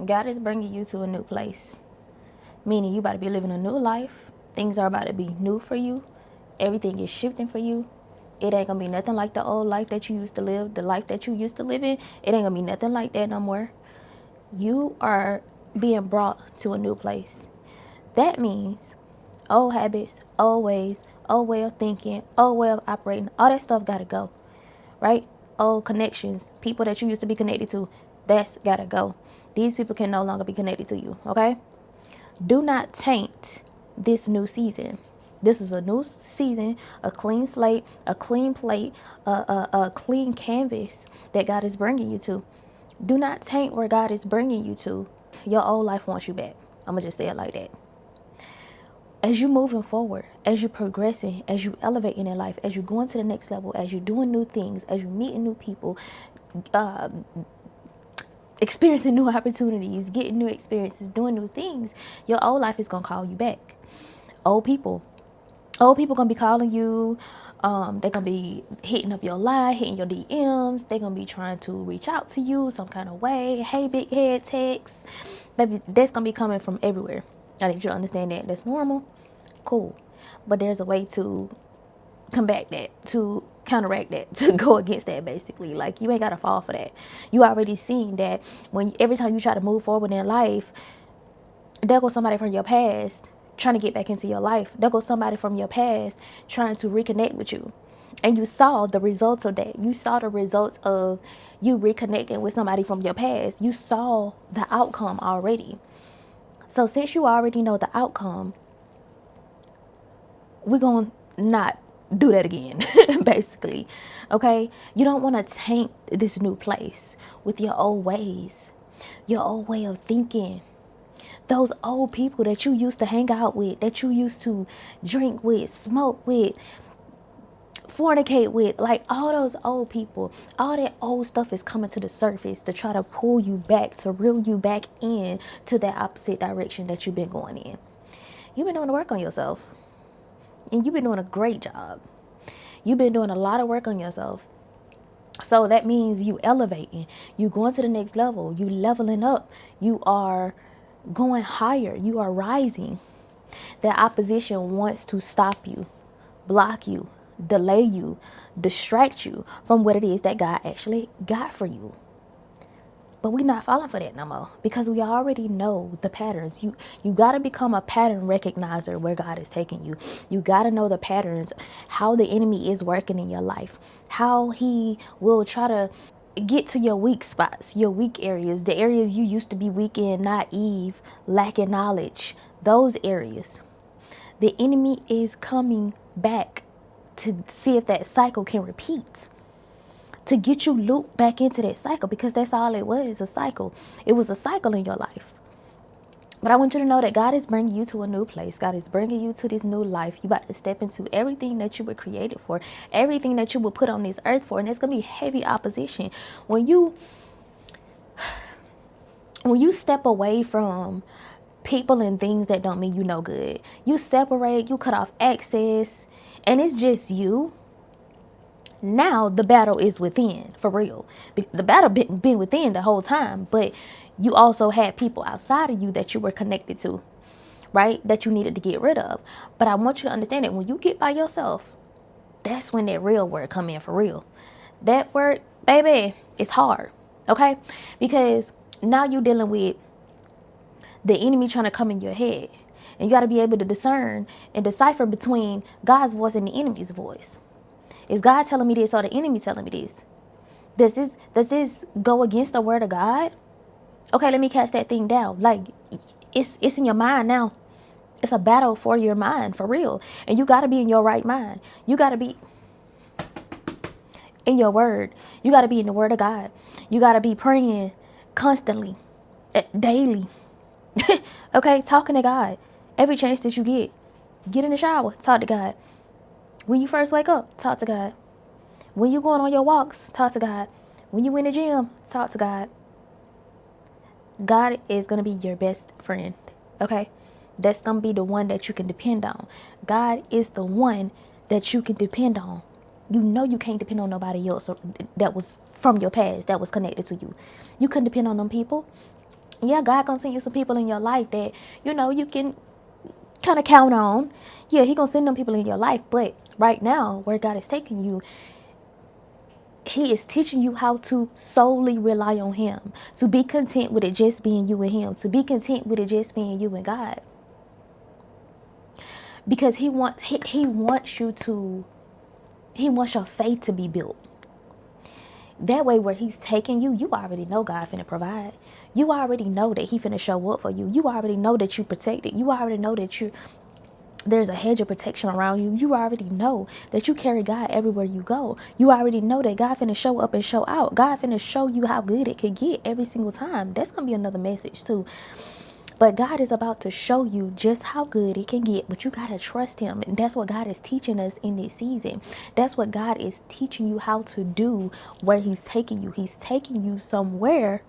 God is bringing you to a new place. Meaning you about to be living a new life. Things are about to be new for you. Everything is shifting for you. It ain't gonna be nothing like the old life that you used to live, the life that you used to live in. It ain't gonna be nothing like that no more. You are being brought to a new place. That means old habits, old ways, old way of thinking, old way of operating, all that stuff gotta go, right? Old connections, people that you used to be connected to, that's gotta go. These people can no longer be connected to you, okay? Do not taint this new season. This is a new season, a clean slate, a clean plate, a clean canvas that God is bringing you to. Do not taint where God is bringing you to. Your old life wants you back. I'm going to just say it like that. As you moving forward, as you progressing, as you elevating in life, as you going to the next level, as you doing new things, as you meeting new people, experiencing new opportunities, getting new experiences, doing new things, your old life is going to call you back. Old people gonna be calling you. They're gonna be hitting up your line, hitting your DMs. They're gonna be trying to reach out to you some kind of way. Hey, big head text, baby. That's gonna be coming from everywhere. I need you to understand that. That's normal, cool. But there's a way to combat that, to counteract that, to go against that. Basically, like, you ain't gotta fall for that. You already seen that when every time you try to move forward in life, there goes somebody from your past trying to get back into your life. There goes somebody from your past trying to reconnect with you. And you saw the results of that. You saw the results of you reconnecting with somebody from your past. You saw the outcome already. So since you already know the outcome, we're going to not do that again, basically. Okay? You don't want to taint this new place with your old ways, your old way of thinking. Those old people that you used to hang out with, that you used to drink with, smoke with, fornicate with, like all those old people, all that old stuff is coming to the surface to try to pull you back, to reel you back in to that opposite direction that you've been going in. You've been doing the work on yourself, and you've been doing a great job. You've been doing a lot of work on yourself. So that means you elevating, you going to the next level, you leveling up, you are going higher, you are rising. That opposition wants to stop you, block you, delay you, distract you from what it is that God actually got for you. But we're not falling for that no more, because we already know the patterns. You got to become a pattern recognizer where God is taking you. You got to know the patterns, how the enemy is working in your life, how he will try to get to your weak spots, your weak areas, the areas you used to be weak in, naive, lacking knowledge, those areas. The enemy is coming back to see if that cycle can repeat, to get you looped back into that cycle, because that's all it was, a cycle. It was a cycle in your life. But I want you to know that God is bringing you to a new place. God is bringing you to this new life. You about to step into everything that you were created for, everything that you were put on this earth for. And there's going to be heavy opposition. When you step away from people and things that don't mean you no good, you separate, you cut off access, and it's just you. Now the battle is within, for real. The battle been within the whole time, but you also had people outside of you that you were connected to, right? That you needed to get rid of. But I want you to understand that when you get by yourself, that's when that real word come in, for real. That word, baby, it's hard, okay? Because now you're dealing with the enemy trying to come in your head. And you got to be able to discern and decipher between God's voice and the enemy's voice. Is God telling me this, or the enemy telling me this? Does this go against the word of God? Okay, let me cast that thing down. Like, it's in your mind now. It's a battle for your mind, for real. And you got to be in your right mind. You got to be in your word. You got to be in the word of God. You got to be praying constantly, daily. Okay, talking to God. Every chance that you get in the shower, talk to God. When you first wake up, talk to God. When you going on your walks, talk to God. When you in the gym, talk to God. God is going to be your best friend, okay? That's going to be the one that you can depend on. God is the one that you can depend on. You know you can't depend on nobody else that was from your past, that was connected to you. You couldn't depend on them people. Yeah, God gonna send you some people in your life that, you know, you can kind of count on. Yeah, he gonna send them people in your life. But right now, where God is taking you, he is teaching you how to solely rely on him, to be content with it just being you and him, to be content with it just being you and God. Because he wants you to, he wants your faith to be built. That way, where he's taking you, you already know God finna provide. You already know that he finna show up for you. You already know that you protected. You already know that there's a hedge of protection around you. You already know that you carry God everywhere you go. You already know that God finna show up and show out. God finna show you how good it can get every single time. That's gonna be another message too. But God is about to show you just how good it can get, but you got to trust him. And that's what God is teaching us in this season. That's what God is teaching you how to do where he's taking you. He's taking you somewhere.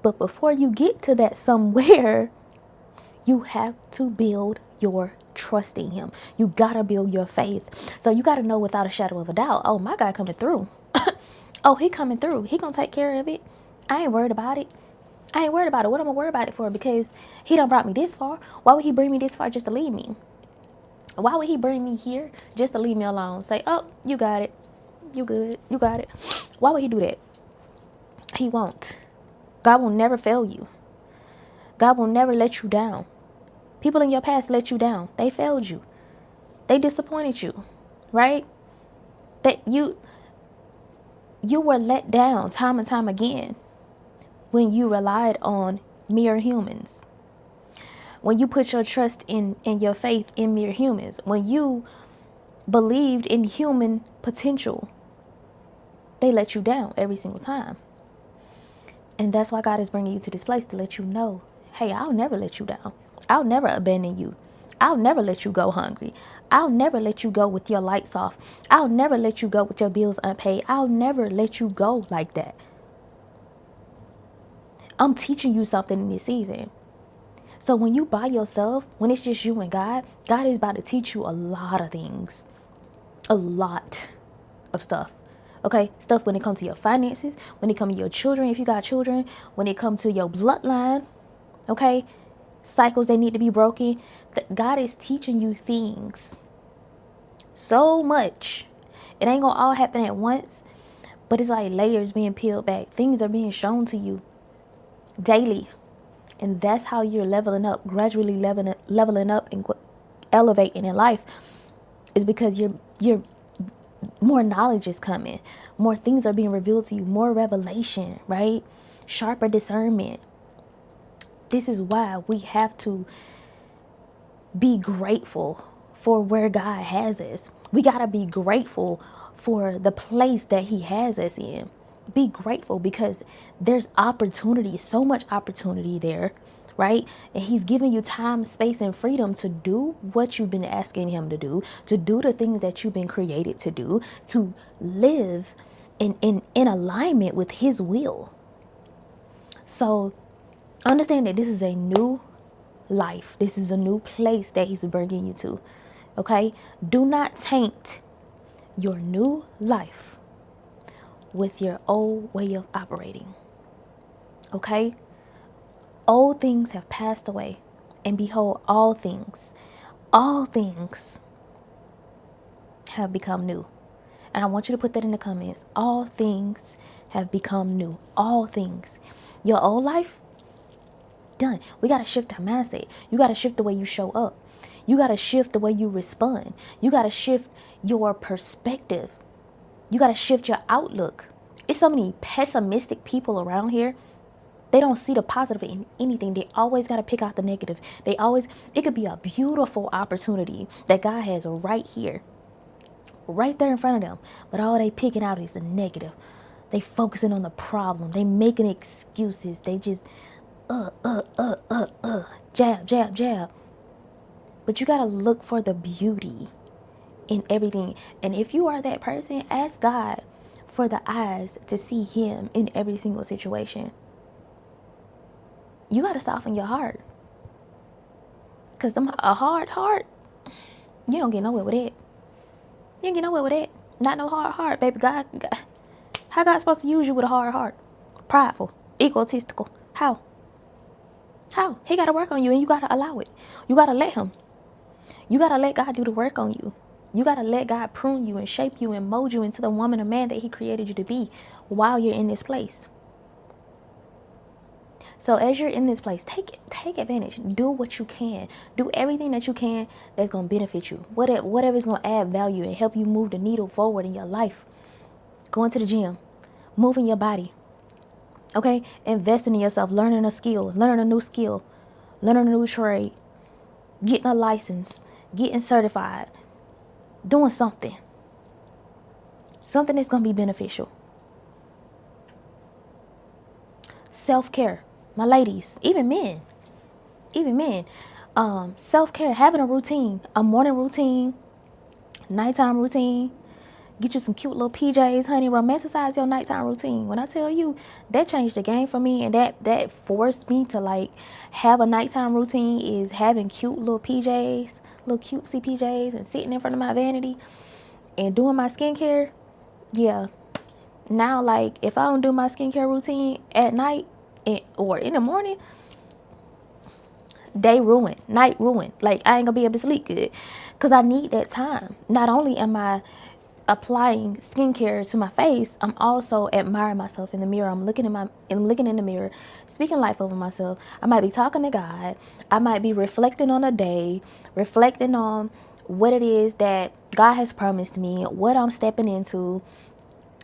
But before you get to that somewhere, you have to build your trust in him. You got to build your faith. So you got to know without a shadow of a doubt, oh, my God coming through. Oh, he coming through. He going to take care of it. I ain't worried about it. I ain't worried about it. What am I worried about it for? Because he done brought me this far. Why would he bring me this far just to leave me? Why would he bring me here just to leave me alone? Say, oh, you got it. You good. You got it. Why would he do that? He won't. God will never fail you. God will never let you down. People in your past let you down. They failed you. They disappointed you, right? That you were let down time and time again when you relied on mere humans. When you put your trust in your faith in mere humans. When you believed in human potential, they let you down every single time. And that's why God is bringing you to this place to let you know, hey, I'll never let you down. I'll never abandon you. I'll never let you go hungry. I'll never let you go with your lights off. I'll never let you go with your bills unpaid. I'll never let you go like that. I'm teaching you something in this season. So when you by yourself, when it's just you and God, God is about to teach you a lot of things. A lot of stuff. Okay? Stuff when it comes to your finances, when it comes to your children, if you got children, when it comes to your bloodline. Okay? Cycles that need to be broken. God is teaching you things. So much. It ain't gonna all happen at once, but it's like layers being peeled back. Things are being shown to you daily. And that's how you're leveling up, gradually leveling up and elevating in life, is because you're more knowledge is coming. More things are being revealed to you, more revelation, right? Sharper discernment. This is why we have to be grateful for where God has us. We got to be grateful for the place that he has us in. Be grateful because there's opportunity, so much opportunity there, right? And he's giving you time, space, and freedom to do what you've been asking him to do the things that you've been created to do, to live in alignment with his will. So understand that this is a new life. This is a new place that he's bringing you to. Okay? Do not taint your new life with your old way of operating. Okay? Old things have passed away, and behold, all things have become new. And I want you to put that in the comments. All things have become new. All things. Your old life, done. We got to shift our mindset. You got to shift the way you show up. You got to shift the way you respond. You got to shift your perspective. You got to shift your outlook. It's so many pessimistic people around here. They don't see the positive in anything. They always got to pick out the negative. It could be a beautiful opportunity that God has right here, right there in front of them. But all they picking out is the negative. They focusing on the problem. They making excuses. They just, jab, jab, jab. But you got to look for the beauty in everything. And if you are that person, ask God for the eyes to see him in every single situation. You got to soften your heart. Because a hard heart, you don't get nowhere with it. You don't get nowhere with it. Not no hard heart, baby. God, how God's supposed to use you with a hard heart? Prideful, egotistical. How? How? He got to work on you, and you got to allow it. You got to let him. You got to let God do the work on you. You got to let God prune you and shape you and mold you into the woman or man that he created you to be while you're in this place. So as you're in this place, take advantage. Do what you can. Do everything that you can that's going to benefit you. Whatever is going to add value and help you move the needle forward in your life. Going to the gym. Moving your body. Okay? Investing in yourself. Learning a skill. Learning a new skill. Learning a new trade. Getting a license. Getting certified. Doing something. Something that's going to be beneficial. Self-care. My ladies, even men, self-care, having a routine, a morning routine, nighttime routine. Get you some cute little PJs, honey. Romanticize your nighttime routine. When I tell you, that changed the game for me, and that forced me to like have a nighttime routine is having cute little PJs, little cutesy PJs, and sitting in front of my vanity and doing my skincare. Yeah. Now, like, if I don't do my skincare routine at night or in the morning, day ruined, night ruined. Like, I ain't gonna be able to sleep good because I need that time. Not only am I applying skincare to my face, I'm also admiring myself in the mirror. I'm looking in the mirror, speaking life over myself. I might be talking to God. I might be reflecting on a day, reflecting on what it is that God has promised me, what I'm stepping into,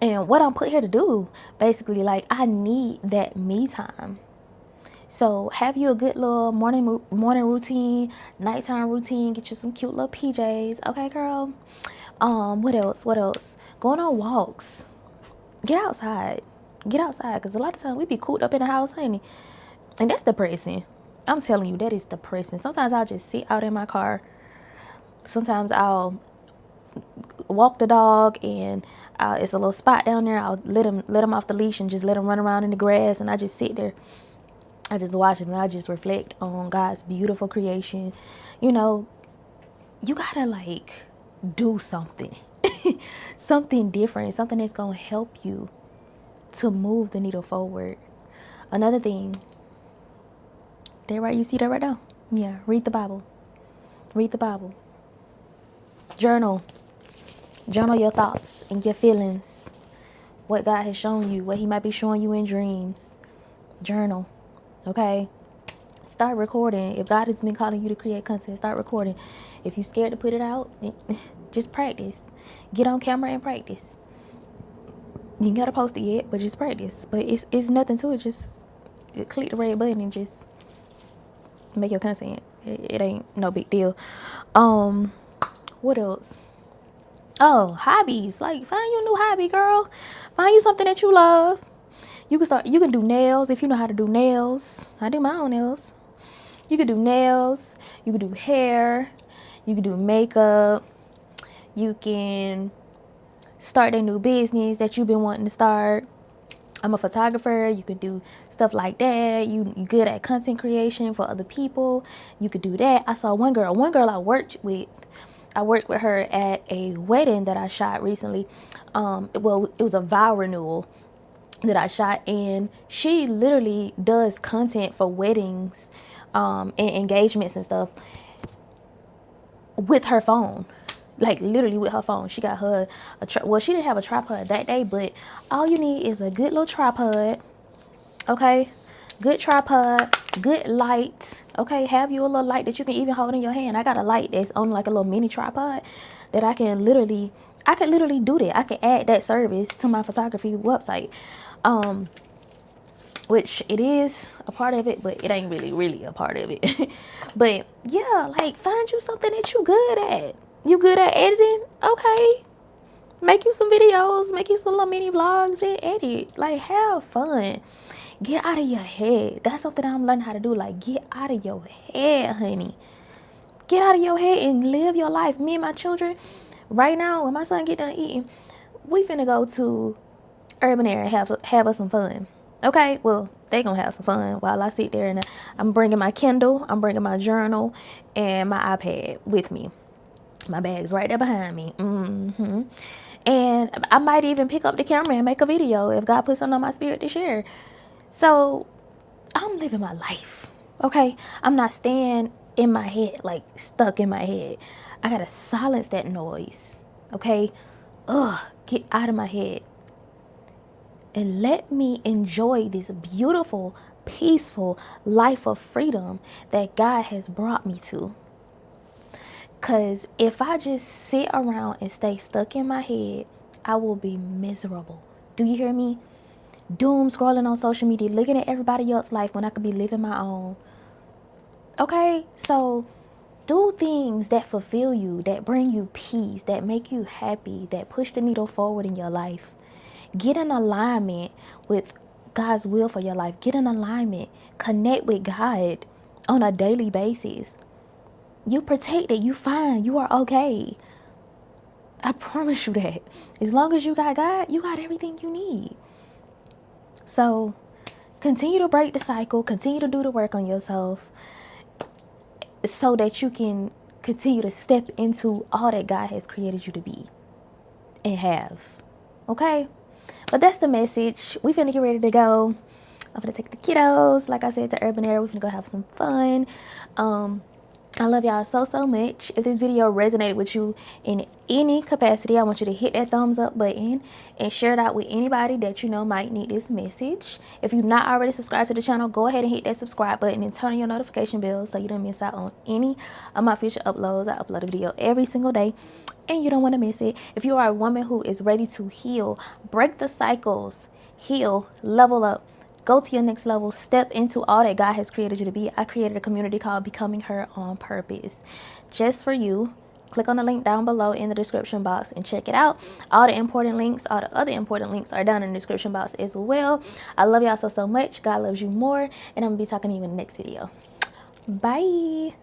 and what I'm put here to do. Basically, like, I need that me time. So have you a good little morning routine, nighttime routine. Get you some cute little PJs. Okay, girl. What else? Going on walks. Get outside. Because a lot of times we be cooped up in the house, honey. And that's depressing. I'm telling you, that is depressing. Sometimes I'll just sit out in my car. Sometimes I'll walk the dog, and it's a little spot down there. I'll let him off the leash and just let him run around in the grass, and I just sit there. I just watch him, and I just reflect on God's beautiful creation. You know, you gotta like do something, something different, something that's gonna help you to move the needle forward. Another thing, you see that right now? Yeah, read the Bible. Journal your thoughts and your feelings, what God has shown you, what he might be showing you in dreams. Journal. Okay? Start recording. If God has been calling you to create content, start recording. If you're scared to put it out, just practice. Get on camera and practice. You ain't gotta post it yet, but just practice. But it's nothing to it. Just click the red button and just make your content. It ain't no big deal. What else? Oh, hobbies. Like, find you a new hobby, girl. Find you something that you love. You can do nails if you know how to do nails. I do my own nails. You can do nails. You can do hair. You can do makeup. You can start a new business that you've been wanting to start. I'm a photographer. You can do stuff like that. You good at content creation for other people. You could do that. I saw one girl I worked with her at a wedding that I shot recently. It was a vow renewal that I shot, and she literally does content for weddings and engagements and stuff with her phone. Like, literally with her phone. She got her she didn't have a tripod that day, but all you need is a good little tripod. Okay? Good tripod, good light. Okay, have you a little light that you can even hold in your hand. I got a light that's on like a little mini tripod that I can literally do that. I can add that service to my photography website. Which it is a part of it, but it ain't really a part of it. But yeah, like, find you something that you good at. You good at editing? Okay. Make you some videos, make you some little mini vlogs and edit. Like, have fun. Get out of your head. That's something I'm learning how to do. Like, get out of your head, honey. Get out of your head and live your life. Me and my children, right now, when my son get done eating, we finna go to Urban Air and have us some fun. Okay, well, they gonna have some fun while I sit there, and I'm bringing my Kindle, I'm bringing my journal, and my iPad with me. My bag's right there behind me. And I might even pick up the camera and make a video if God puts something on my spirit to share. So I'm living my life. Okay? I'm not staying in my head, like stuck in my head. I gotta silence that noise. Okay? Get out of my head. And let me enjoy this beautiful, peaceful life of freedom that God has brought me to. Because if I just sit around and stay stuck in my head, I will be miserable. Do you hear me? Doom scrolling on social media, looking at everybody else's life when I could be living my own. Okay? So do things that fulfill you, that bring you peace, that make you happy, that push the needle forward in your life. Get in alignment with God's will for your life. Get in alignment. Connect with God on a daily basis. You protected. You fine. You are okay. I promise you that. As long as you got God, you got everything you need. So continue to break the cycle. Continue to do the work on yourself so that you can continue to step into all that God has created you to be and have. Okay? But that's the message. We finna get ready to go. I'm gonna take the kiddos, like I said, to Urban Air. We finna go have some fun. I love y'all so much. If this video resonated with you in any capacity, I want you to hit that thumbs up button and share it out with anybody that you know might need this message. If you're not already subscribed to the channel, go ahead and hit that subscribe button and turn on your notification bell so you don't miss out on any of my future uploads. I upload a video every single day and you don't want to miss it. If you are a woman who is ready to heal, break the cycles, heal, level up, go to your next level, step into all that God has created you to be. I created a community called Becoming Her on Purpose just for you. Click on the link down below in the description box and check it out. All the important links, all the other important links are down in the description box as well. I love y'all so much. God loves you more. And I'm going to be talking to you in the next video. Bye.